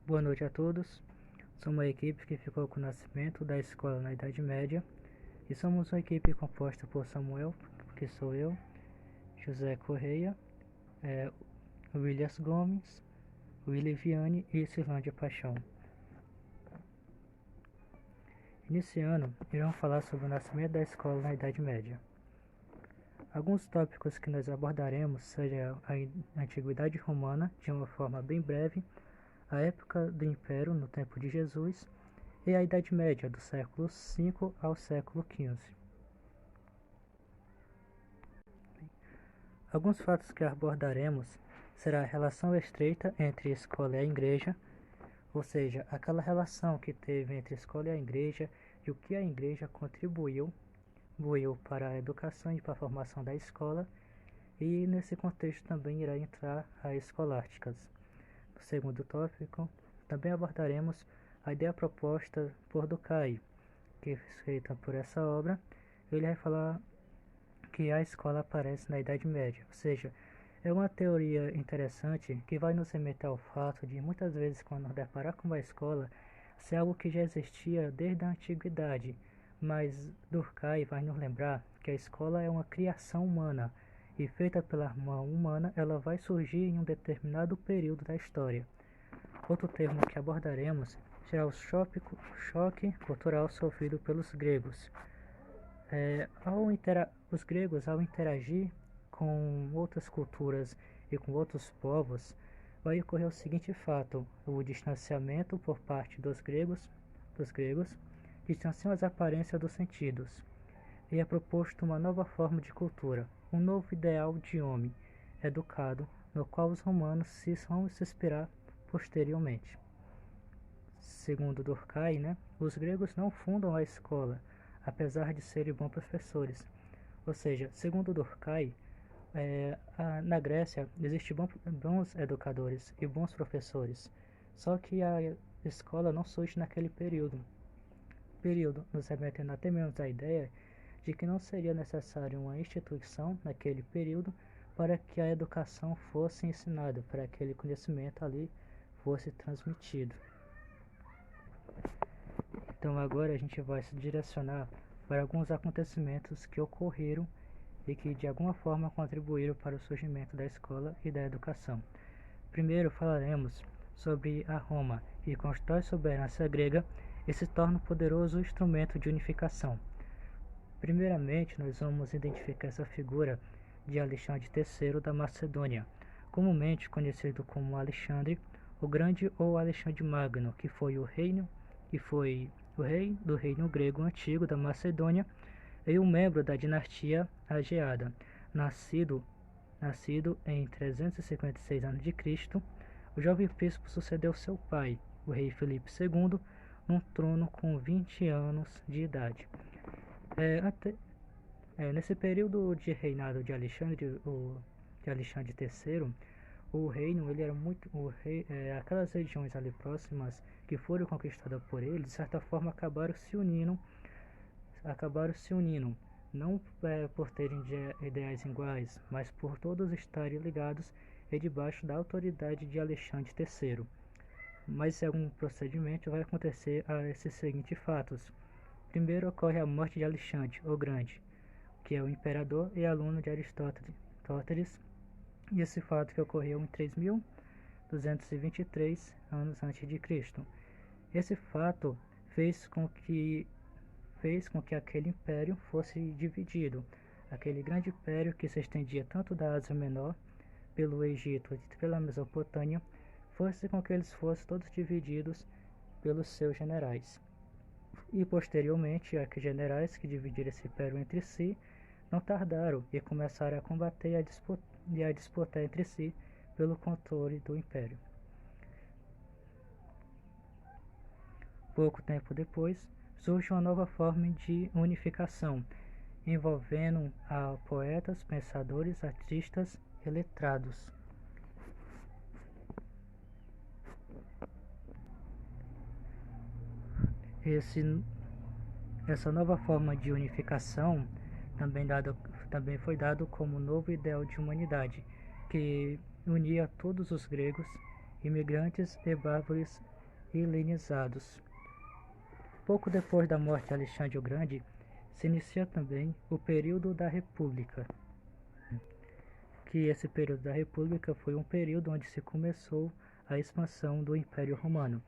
Boa noite a todos. Somos uma equipe que ficou com o nascimento da escola na Idade Média e somos uma equipe composta por Samuel, que sou eu, José Correia, Williams Gomes, Willy Viane e Cirlândia Paixão. Iniciando, irão falar sobre o nascimento da escola na Idade Média. Alguns tópicos que nós abordaremos serão a Antiguidade Romana, de uma forma bem breve, a época do Império, no tempo de Jesus, e a Idade Média, do século V ao século XV. Alguns fatos que abordaremos será a relação estreita entre a escola e a igreja, ou seja, aquela relação que teve entre a escola e a igreja e o que a igreja contribuiu para a educação e para a formação da escola, e nesse contexto também irá entrar as escolásticas. No segundo tópico, também abordaremos a ideia proposta por Durkheim, que foi escrita por essa obra. Ele vai falar que a escola aparece na Idade Média, ou seja, é uma teoria interessante que vai nos remeter ao fato de muitas vezes, quando nos deparar com uma escola, ser algo que já existia desde a antiguidade, mas Durkheim vai nos lembrar que a escola é uma criação humana e feita pela mão humana, ela vai surgir em um determinado período da história. Outro termo que abordaremos será o choque cultural sofrido pelos gregos. Os gregos, ao interagir com outras culturas e com outros povos, vai ocorrer o seguinte fato: o distanciamento por parte dos gregos distanciam as aparências dos sentidos, e é proposto uma nova forma de cultura, um novo ideal de homem educado, no qual os romanos vão se inspirar posteriormente. Segundo Durkheim, os gregos não fundam a escola, apesar de serem bons professores. Ou seja, segundo Durkheim, na Grécia existem bons educadores e bons professores, só que a escola não surge naquele período. Nos remetendo até mesmo à ideia de que não seria necessário uma instituição naquele período para que a educação fosse ensinada, para que aquele conhecimento ali fosse transmitido. Então agora a gente vai se direcionar para alguns acontecimentos que ocorreram e que de alguma forma contribuíram para o surgimento da escola e da educação. Primeiro falaremos sobre a Roma, que constrói sob a herança grega e se torna um poderoso instrumento de unificação. Primeiramente, nós vamos identificar essa figura de Alexandre III da Macedônia, comumente conhecido como Alexandre o Grande ou Alexandre Magno, que foi o rei do reino grego antigo da Macedônia e um membro da dinastia Ageada, nascido em 356 a.C. O jovem príncipe sucedeu seu pai, o rei Filipe II, num trono com 20 anos de idade. Nesse período de reinado de Alexandre III, o reino ele era aquelas regiões ali próximas que foram conquistadas por ele, de certa forma acabaram se unindo, não por terem ideais iguais, mas por todos estarem ligados e debaixo da autoridade de Alexandre III. Mas algum procedimento vai acontecer a esses seguintes fatos. Primeiro ocorre a morte de Alexandre o Grande, que é o imperador e aluno de Aristóteles, e esse fato que ocorreu em 3223 anos antes de Cristo. Esse fato fez com que aquele império fosse dividido. Aquele grande império que se estendia tanto da Ásia Menor, pelo Egito e pela Mesopotâmia, fosse com que eles fossem todos divididos pelos seus generais. E posteriormente, aqueles generais que dividiram esse império entre si não tardaram e começaram a combater e a disputar entre si pelo controle do império. Pouco tempo depois, surge uma nova forma de unificação, envolvendo poetas, pensadores, artistas e letrados. Essa nova forma de unificação também foi dado como novo ideal de humanidade, que unia todos os gregos, imigrantes e bárbaros helenizados. Pouco depois da morte de Alexandre o Grande, se inicia também o período da República, que esse período da República foi um período onde se começou a expansão do Império Romano.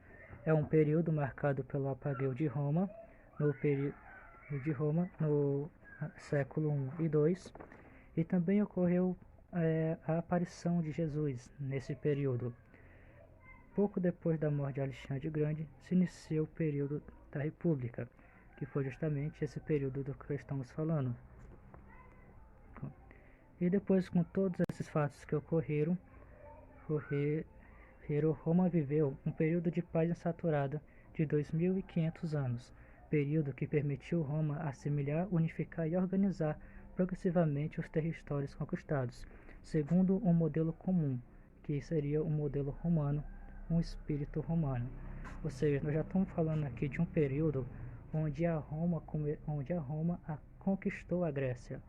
É um período marcado pelo apogeu de Roma, no século I e II, e também ocorreu a aparição de Jesus nesse período. Pouco depois da morte de Alexandre o Grande, se inicia o período da República, que foi justamente esse período do que estamos falando. E depois, com todos esses fatos que ocorreram, Roma viveu um período de paz insaturada de 2.500 anos, período que permitiu Roma assimilar, unificar e organizar progressivamente os territórios conquistados, segundo um modelo comum, que seria o modelo romano, um espírito romano. Ou seja, nós já estamos falando aqui de um período onde a Roma conquistou a Grécia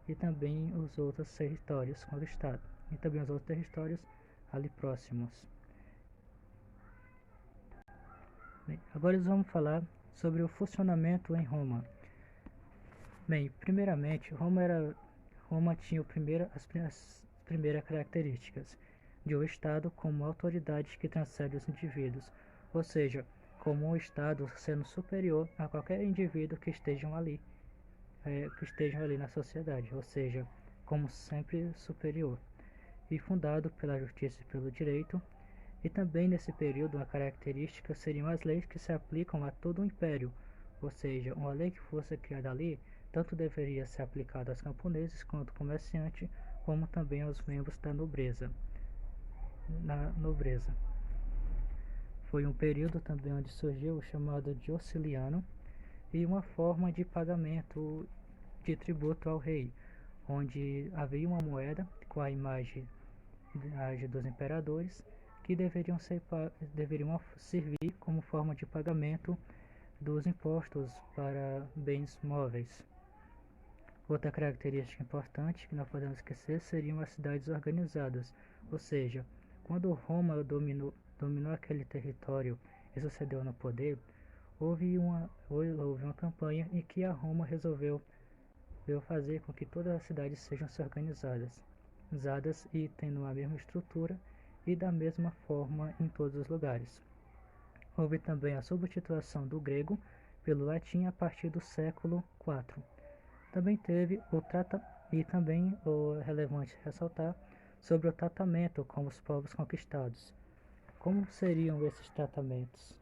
e também os outros territórios conquistados, e também os outros territórios ali próximos. Bem, agora vamos falar sobre o funcionamento em Roma. Bem, primeiramente, Roma tinha as primeiras características de um Estado como autoridade que transcende os indivíduos, ou seja, como um Estado sendo superior a qualquer indivíduo que estejam ali na sociedade, ou seja, como sempre superior, e fundado pela justiça e pelo direito. E também nesse período uma característica seriam as leis que se aplicam a todo o império, ou seja, uma lei que fosse criada ali tanto deveria ser aplicada aos camponeses quanto comerciantes, como também aos membros da nobreza. Foi um período também onde surgiu o chamado Diociliano e uma forma de pagamento de tributo ao rei, onde havia uma moeda com a imagem dos imperadores que deveriam servir como forma de pagamento dos impostos para bens móveis. Outra característica importante que não podemos esquecer seriam as cidades organizadas, ou seja, quando Roma dominou aquele território e sucedeu no poder, houve uma campanha em que a Roma resolveu fazer com que todas as cidades sejam organizadas e tendo a mesma estrutura e da mesma forma em todos os lugares. Houve também a substituição do grego pelo latim a partir do século IV. Também teve relevante ressaltar sobre o tratamento com os povos conquistados. Como seriam esses tratamentos?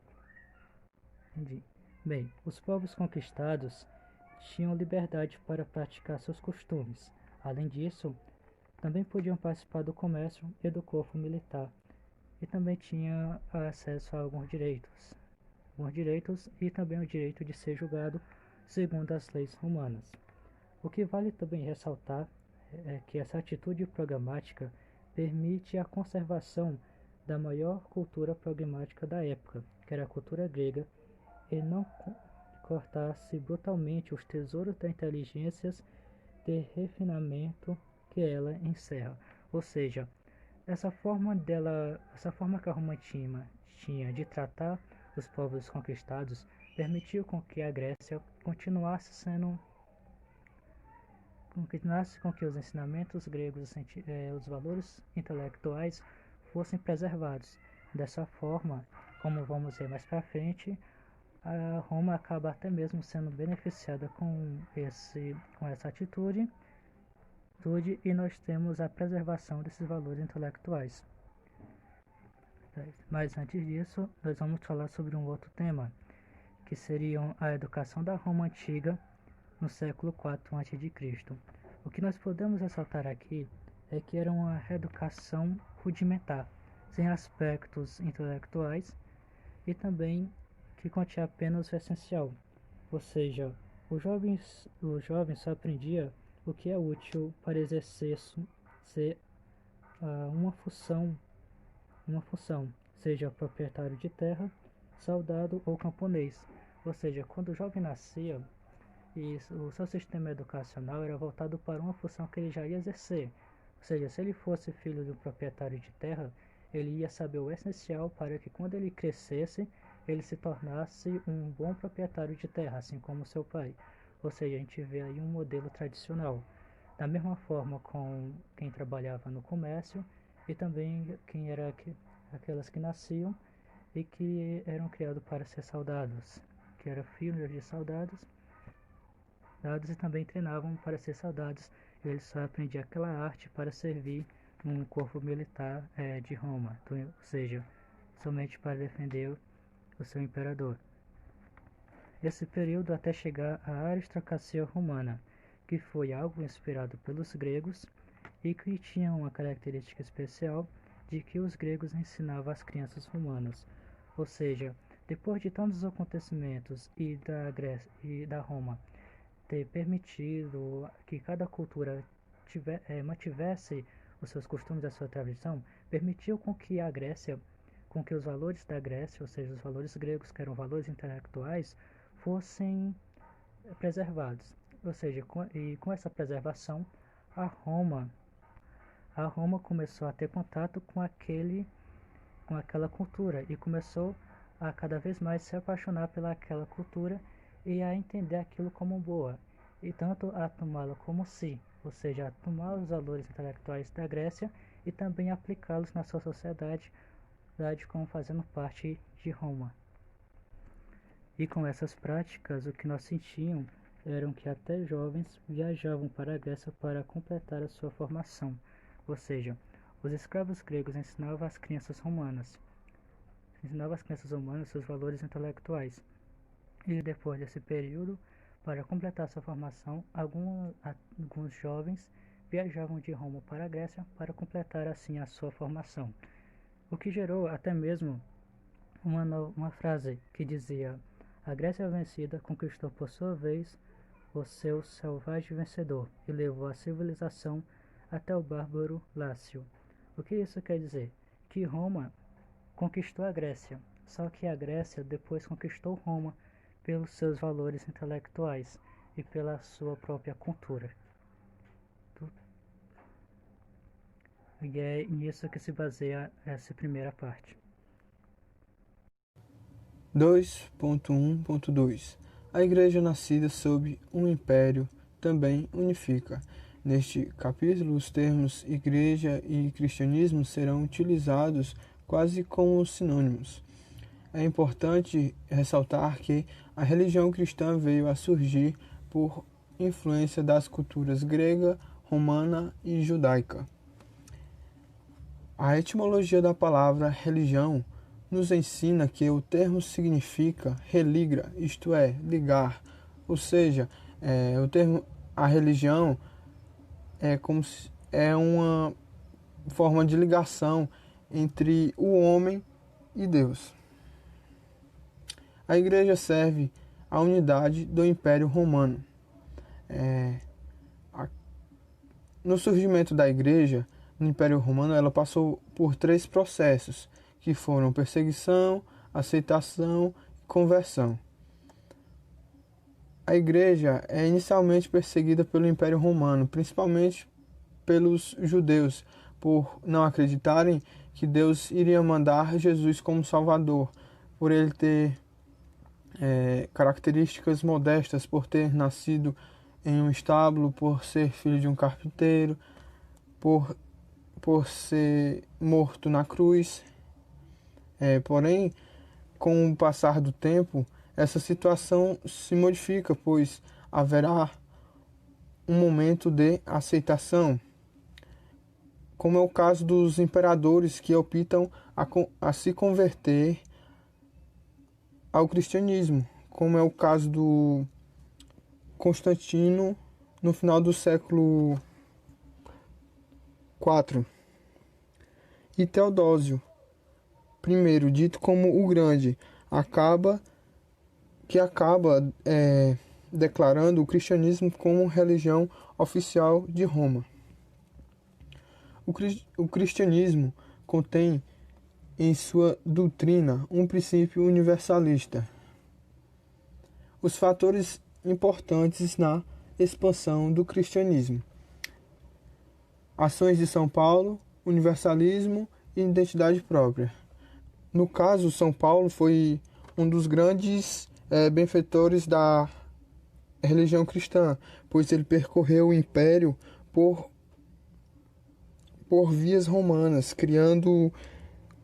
Bem, os povos conquistados tinham liberdade para praticar seus costumes. Além disso, também podiam participar do comércio e do corpo militar, e também tinha acesso a alguns direitos e também o direito de ser julgado segundo as leis romanas. O que vale também ressaltar é que essa atitude programática permite a conservação da maior cultura programática da época, que era a cultura grega, e não cortasse brutalmente os tesouros da inteligência de refinamento que ela encerra. Ou seja, essa forma que a Roma tinha de tratar os povos conquistados permitiu com que a Grécia continuasse com que os ensinamentos gregos, os valores intelectuais fossem preservados. Dessa forma, como vamos ver mais para frente, a Roma acaba até mesmo sendo beneficiada com essa atitude, e nós temos a preservação desses valores intelectuais. Mas antes disso, nós vamos falar sobre um outro tema, que seria a educação da Roma antiga no século IV a.C. O que nós podemos ressaltar aqui é que era uma educação rudimentar, sem aspectos intelectuais, e também que continha apenas o essencial, ou seja, o jovem só aprendia o que é útil para exercer uma função, seja proprietário de terra, soldado ou camponês. Ou seja, quando o jovem nascia, o seu sistema educacional era voltado para uma função que ele já ia exercer. Ou seja, se ele fosse filho de um proprietário de terra, ele ia saber o essencial para que quando ele crescesse, ele se tornasse um bom proprietário de terra, assim como seu pai. Ou seja, a gente vê aí um modelo tradicional. Da mesma forma com quem trabalhava no comércio e também quem era aquelas que nasciam e que eram criados para ser soldados, que eram filhos de soldados, e também treinavam para ser soldados. Eles só aprendiam aquela arte para servir um corpo militar de Roma, ou seja, somente para defender o seu imperador. Esse período até chegar à aristocracia romana, que foi algo inspirado pelos gregos e que tinha uma característica especial de que os gregos ensinavam às crianças romanas. Ou seja, depois de tantos acontecimentos e da Grécia e da Roma ter permitido que cada cultura mantivesse os seus costumes, a sua tradição, permitiu com que a Grécia, com que os valores da Grécia, ou seja, os valores gregos, que eram valores intelectuais, fossem preservados. Ou seja, com essa preservação, a Roma, a Roma começou a ter contato com aquela cultura e começou a cada vez mais se apaixonar pelaquela cultura e a entender aquilo como boa, e tanto a tomá-la como si, ou seja, a tomar os valores intelectuais da Grécia e também aplicá-los na sua sociedade, como fazendo parte de Roma. E com essas práticas, o que nós sentíamos eram que até jovens viajavam para a Grécia para completar a sua formação, ou seja, os escravos gregos ensinavam às crianças romanas seus valores intelectuais. E depois desse período, para completar sua formação, alguns jovens viajavam de Roma para a Grécia para completar assim a sua formação. O que gerou até mesmo uma frase que dizia: a Grécia vencida conquistou por sua vez o seu selvagem vencedor e levou a civilização até o bárbaro Lácio. O que isso quer dizer? Que Roma conquistou a Grécia, só que a Grécia depois conquistou Roma pelos seus valores intelectuais e pela sua própria cultura. E é nisso que se baseia essa primeira parte. 2.1.2 A Igreja nascida sob um império também unifica. Neste capítulo, os termos igreja e cristianismo serão utilizados quase como sinônimos. É importante ressaltar que a religião cristã veio a surgir por influência das culturas grega, romana e judaica. A etimologia da palavra religião nos ensina que o termo significa religra, isto é, ligar, ou seja, a religião é uma forma de ligação entre o homem e Deus. A igreja serve à unidade do Império Romano. No surgimento da igreja no Império Romano, ela passou por 3 processos, que foram perseguição, aceitação e conversão. A igreja é inicialmente perseguida pelo Império Romano, principalmente pelos judeus, por não acreditarem que Deus iria mandar Jesus como Salvador, por ele ter características modestas, por ter nascido em um estábulo, por ser filho de um carpinteiro, por ser morto na cruz. Porém, com o passar do tempo, essa situação se modifica, pois haverá um momento de aceitação, como é o caso dos imperadores que optam a se converter ao cristianismo, como é o caso do Constantino no final do século IV, e Teodósio I, dito como o Grande, acaba declarando o cristianismo como religião oficial de Roma. O cristianismo contém em sua doutrina um princípio universalista. Os fatores importantes na expansão do cristianismo: ações de São Paulo, universalismo e identidade própria. No caso, São Paulo foi um dos grandes benfeitores da religião cristã, pois ele percorreu o império por vias romanas, criando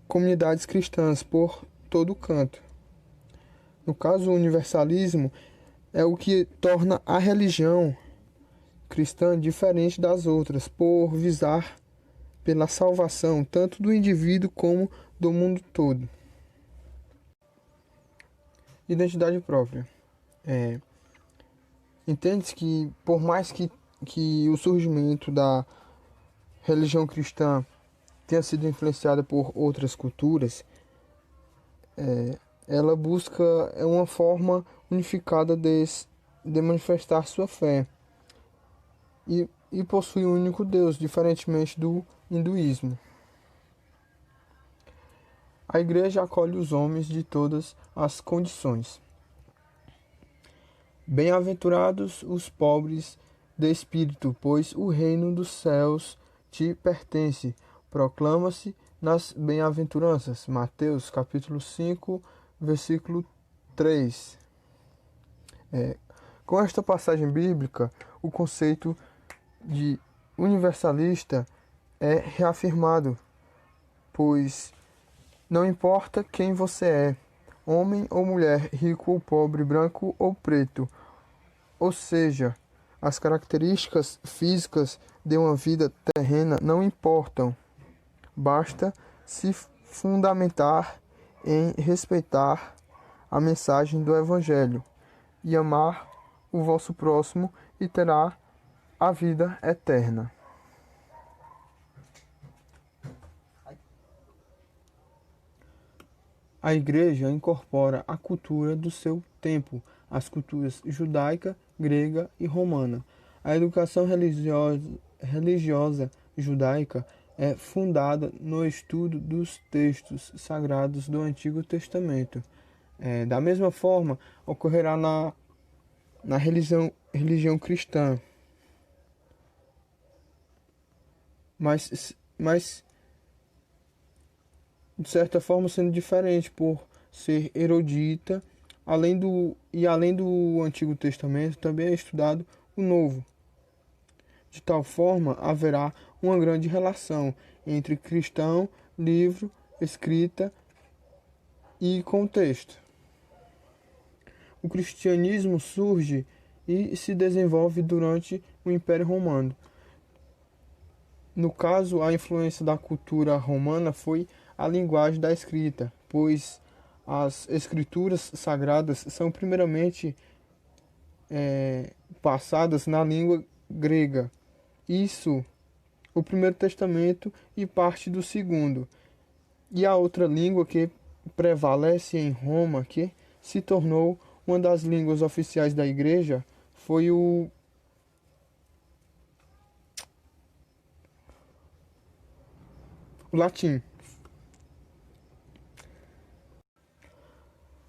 comunidades cristãs por todo o canto. No caso, o universalismo é o que torna a religião cristã diferente das outras, por visar pela salvação tanto do indivíduo como do mundo todo. Identidade própria. Entende-se que, por mais que o surgimento da religião cristã tenha sido influenciada por outras culturas, ela busca uma forma unificada de manifestar sua fé e possui um único Deus, diferentemente do hinduísmo. A igreja acolhe os homens de todas as condições. Bem-aventurados os pobres de espírito, pois o reino dos céus te pertence. Proclama-se nas bem-aventuranças. Mateus capítulo 5, versículo 3. Com esta passagem bíblica, o conceito de universalista é reafirmado, pois não importa quem você é, homem ou mulher, rico ou pobre, branco ou preto, ou seja, as características físicas de uma vida terrena não importam. Basta se fundamentar em respeitar a mensagem do Evangelho e amar o vosso próximo e terá a vida eterna. A igreja incorpora a cultura do seu tempo, as culturas judaica, grega e romana. A educação religiosa judaica é fundada no estudo dos textos sagrados do Antigo Testamento. Da mesma forma, ocorrerá na religião cristã, mas de certa forma sendo diferente por ser erudita, além do Antigo Testamento, também é estudado o Novo. De tal forma, haverá uma grande relação entre cristão, livro, escrita e contexto. O cristianismo surge e se desenvolve durante o Império Romano. No caso, a influência da cultura romana foi a linguagem da escrita, pois as escrituras sagradas são primeiramente passadas na língua grega. Isso, o Primeiro Testamento e parte do Segundo. E a outra língua que prevalece em Roma, que se tornou uma das línguas oficiais da igreja, foi o latim.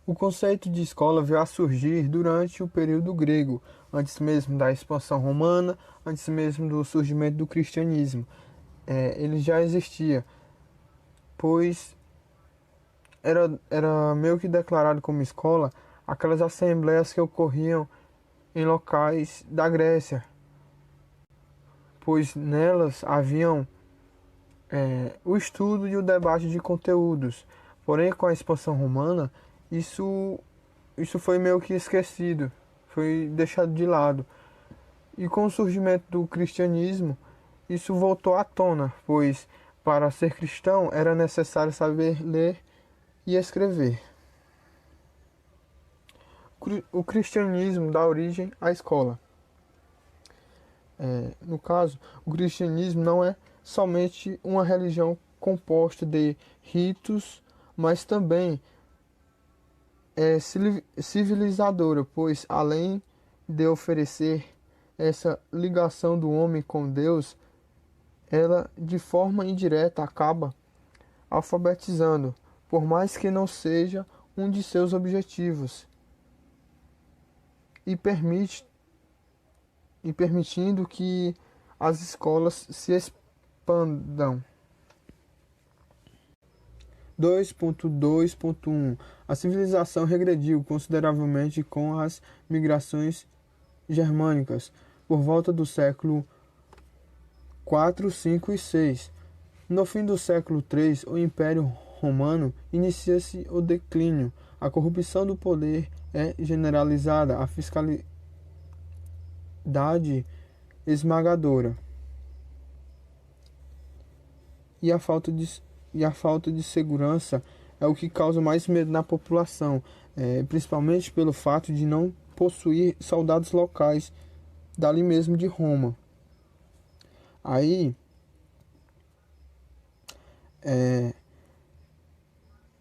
O conceito de escola veio a surgir durante o período grego, antes mesmo da expansão romana, antes mesmo do surgimento do cristianismo. Ele já existia, pois era meio que declarado como escola aquelas assembleias que ocorriam em locais da Grécia, pois nelas haviam o estudo e o debate de conteúdos. Porém, com a expansão romana, isso foi meio que esquecido, foi deixado de lado. E com o surgimento do cristianismo, isso voltou à tona, pois para ser cristão era necessário saber ler e escrever. O cristianismo dá origem à escola. No caso, o cristianismo não é somente uma religião composta de ritos, mas também é civilizadora, pois além de oferecer essa ligação do homem com Deus, ela de forma indireta acaba alfabetizando, por mais que não seja um de seus objetivos, e permitindo que as escolas se expandam. 2.2.1 A civilização regrediu consideravelmente com as migrações germânicas por volta do século 4, 5 e 6. No fim do século 3, o Império Romano inicia-se o declínio. A corrupção do poder é generalizada, a fiscalidade esmagadora e a falta de segurança é o que causa mais medo na população, principalmente pelo fato de não possuir soldados locais dali mesmo de Roma. Aí,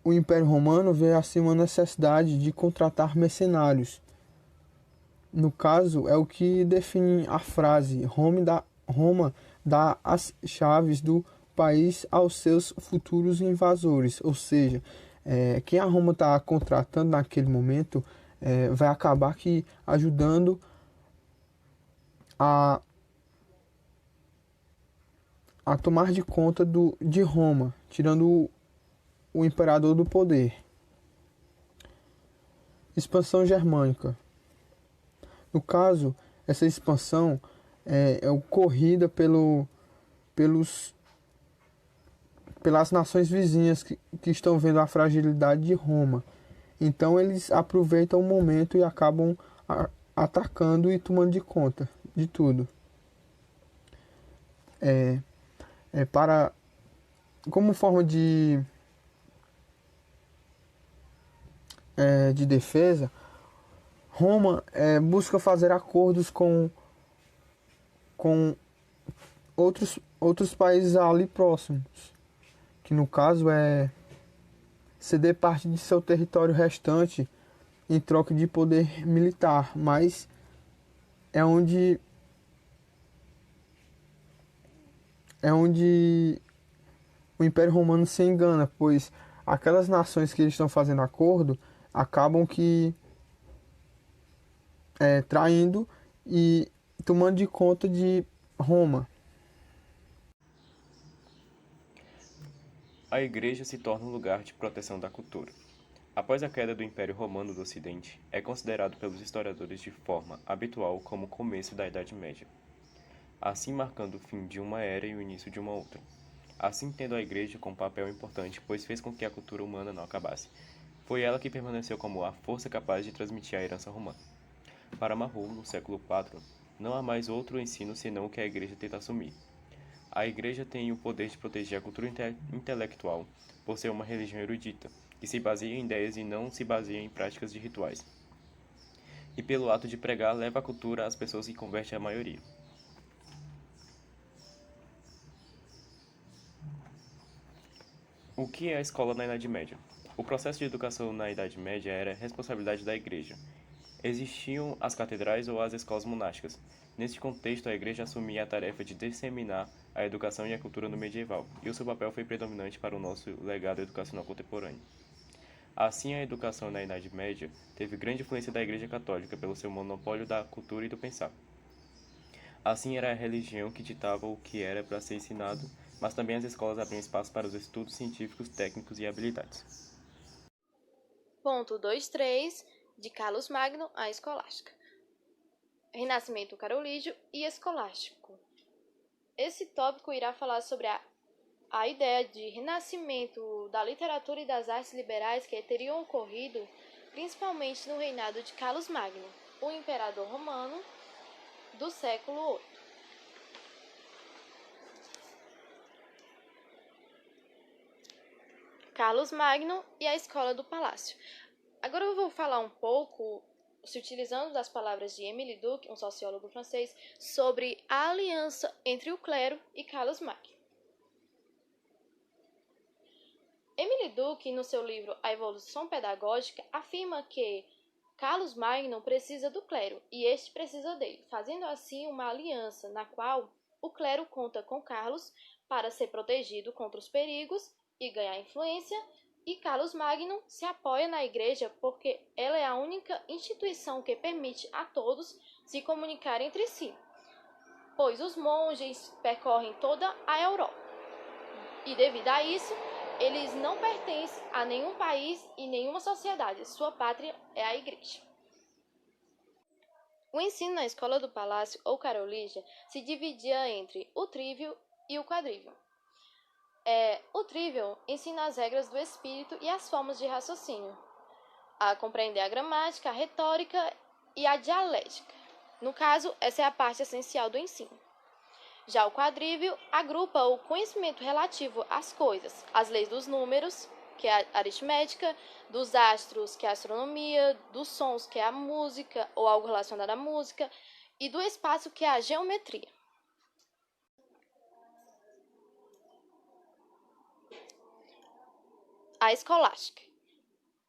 o Império Romano vê assim uma necessidade de contratar mercenários. No caso, é o que define a frase Roma dá as chaves do país aos seus futuros invasores. Ou seja, quem a Roma está contratando naquele momento vai acabar que ajudando a tomar de conta de Roma, tirando o imperador do poder. Expansão germânica. No caso, essa expansão é ocorrida pelas nações vizinhas que estão vendo a fragilidade de Roma. Então eles aproveitam o momento e acabam atacando e tomando de conta de tudo. Como forma de defesa, Roma busca fazer acordos com outros países ali próximos, que no caso é ceder parte de seu território restante em troca de poder militar, mas é onde o Império Romano se engana, pois aquelas nações que eles estão fazendo acordo acabam que traindo e tomando de conta de Roma. A Igreja se torna um lugar de proteção da cultura. Após a queda do Império Romano do Ocidente, é considerado pelos historiadores de forma habitual como o começo da Idade Média, assim marcando o fim de uma era e o início de uma outra. Assim tendo a Igreja com um papel importante, pois fez com que a cultura humana não acabasse. Foi ela que permaneceu como a força capaz de transmitir a herança romana. Para Marrou, no século IV, não há mais outro ensino senão o que a Igreja tenta assumir. A Igreja tem o poder de proteger a cultura intelectual por ser uma religião erudita, que se baseia em ideias e não se baseia em práticas de rituais. E pelo ato de pregar, leva a cultura às pessoas e converte a maioria. O que é a escola na Idade Média? O processo de educação na Idade Média era responsabilidade da Igreja. Existiam as catedrais ou as escolas monásticas. Neste contexto, a Igreja assumia a tarefa de disseminar a educação e a cultura no medieval, e o seu papel foi predominante para o nosso legado educacional contemporâneo. Assim, a educação na Idade Média teve grande influência da Igreja Católica pelo seu monopólio da cultura e do pensar. Assim, era a religião que ditava o que era para ser ensinado, mas também as escolas abriam espaço para os estudos científicos, técnicos e habilidades. Ponto 2.3 de Carlos Magno à Escolástica. Renascimento carolígio e escolástico. Esse tópico irá falar sobre a ideia de renascimento da literatura e das artes liberais que teriam ocorrido principalmente no reinado de Carlos Magno, o imperador romano do século VIII. Carlos Magno e a Escola do Palácio. Agora eu vou falar um pouco, se utilizando das palavras de Émile Duc, um sociólogo francês, sobre a aliança entre o clero e Carlos Magno. Émile Duc, no seu livro A Evolução Pedagógica, afirma que Carlos Magno precisa do clero e este precisa dele, fazendo assim uma aliança na qual o clero conta com Carlos para ser protegido contra os perigos e ganhar influência, e Carlos Magno se apoia na Igreja porque ela é a única instituição que permite a todos se comunicar entre si, pois os monges percorrem toda a Europa. E devido a isso, eles não pertencem a nenhum país e nenhuma sociedade. Sua pátria é a igreja. O ensino na escola do palácio ou carolígia se dividia entre o trívio e o quadrívio. O trívio ensina as regras do espírito e as formas de raciocínio, a compreender a gramática, a retórica e a dialética. No caso, essa é a parte essencial do ensino. Já o quadrívio agrupa o conhecimento relativo às coisas, às leis dos números, que é a aritmética, dos astros, que é a astronomia, dos sons, que é a música, ou algo relacionado à música, e do espaço, que é a geometria. A escolástica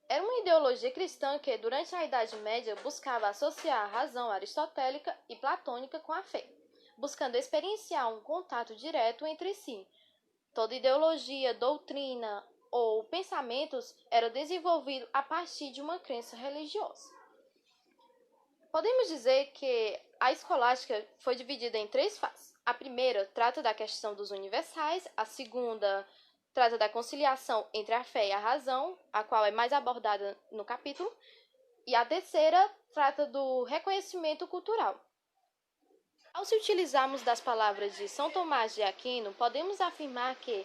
era uma ideologia cristã que, durante a Idade Média, buscava associar a razão aristotélica e platônica com a fé, buscando experienciar um contato direto entre si. Toda ideologia, doutrina ou pensamentos era desenvolvido a partir de uma crença religiosa. Podemos dizer que a escolástica foi dividida em 3 fases. A primeira trata da questão dos universais, a segunda trata da conciliação entre a fé e a razão, a qual é mais abordada no capítulo, e a terceira trata do reconhecimento cultural. Ao se utilizarmos das palavras de São Tomás de Aquino, podemos afirmar que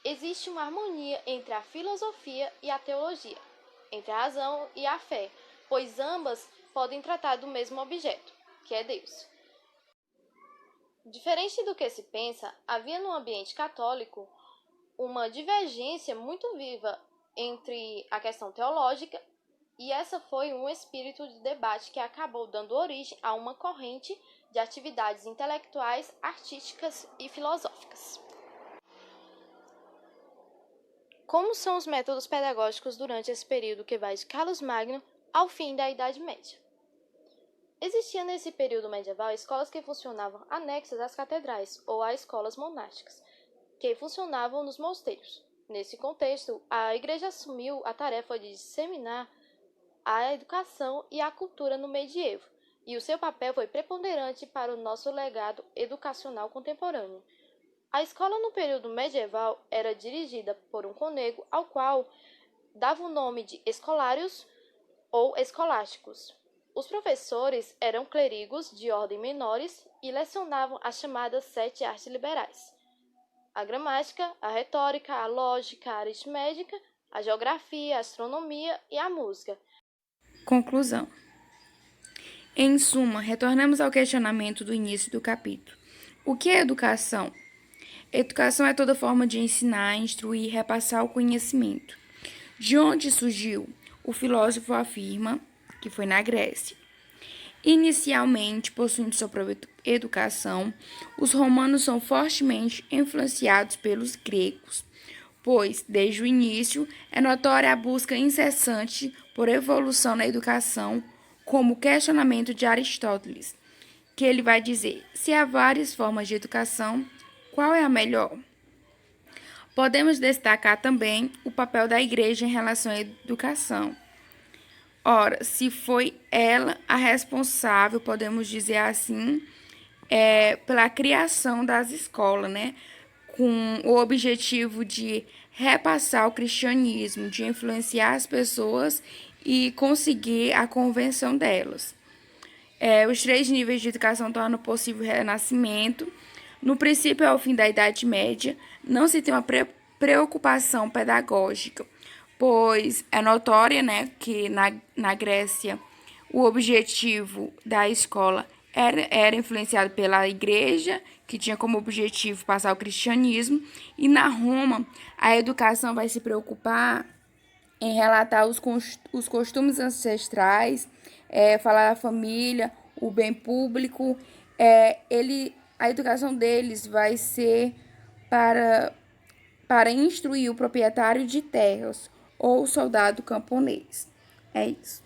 existe uma harmonia entre a filosofia e a teologia, entre a razão e a fé, pois ambas podem tratar do mesmo objeto, que é Deus. Diferente do que se pensa, havia no ambiente católico uma divergência muito viva entre a questão teológica, e essa foi um espírito de debate que acabou dando origem a uma corrente de atividades intelectuais, artísticas e filosóficas. Como são os métodos pedagógicos durante esse período que vai de Carlos Magno ao fim da Idade Média? Existia nesse período medieval escolas que funcionavam anexas às catedrais ou a escolas monásticas, que funcionavam nos mosteiros. Nesse contexto, a Igreja assumiu a tarefa de disseminar a educação e a cultura no medievo, e o seu papel foi preponderante para o nosso legado educacional contemporâneo. A escola no período medieval era dirigida por um cônego ao qual dava o nome de escolários ou escolásticos. Os professores eram clérigos de ordem menores e lecionavam as chamadas 7 artes liberais: a gramática, a retórica, a lógica, a aritmética, a geografia, a astronomia e a música. Conclusão. Em suma, retornamos ao questionamento do início do capítulo. O que é educação? Educação é toda forma de ensinar, instruir e repassar o conhecimento. De onde surgiu? O filósofo afirma que foi na Grécia. Inicialmente, possuindo sua própria educação, os romanos são fortemente influenciados pelos gregos, pois, desde o início, é notória a busca incessante por evolução na educação, como o questionamento de Aristóteles, que ele vai dizer: se há várias formas de educação, qual é a melhor? Podemos destacar também o papel da Igreja em relação à educação. Ora, se foi ela a responsável, podemos dizer assim, pela criação das escolas, né? Com o objetivo de repassar o cristianismo, de influenciar as pessoas e conseguir a convenção delas. Os 3 níveis de educação tornam possível o renascimento. No princípio ao fim da Idade Média, não se tem uma preocupação pedagógica, pois é notória, né, que na Grécia o objetivo da escola era influenciado pela igreja, que tinha como objetivo passar o cristianismo, e na Roma a educação vai se preocupar em relatar os costumes ancestrais, falar da família, o bem público. A educação deles vai ser para instruir o proprietário de terras ou o soldado camponês. É isso.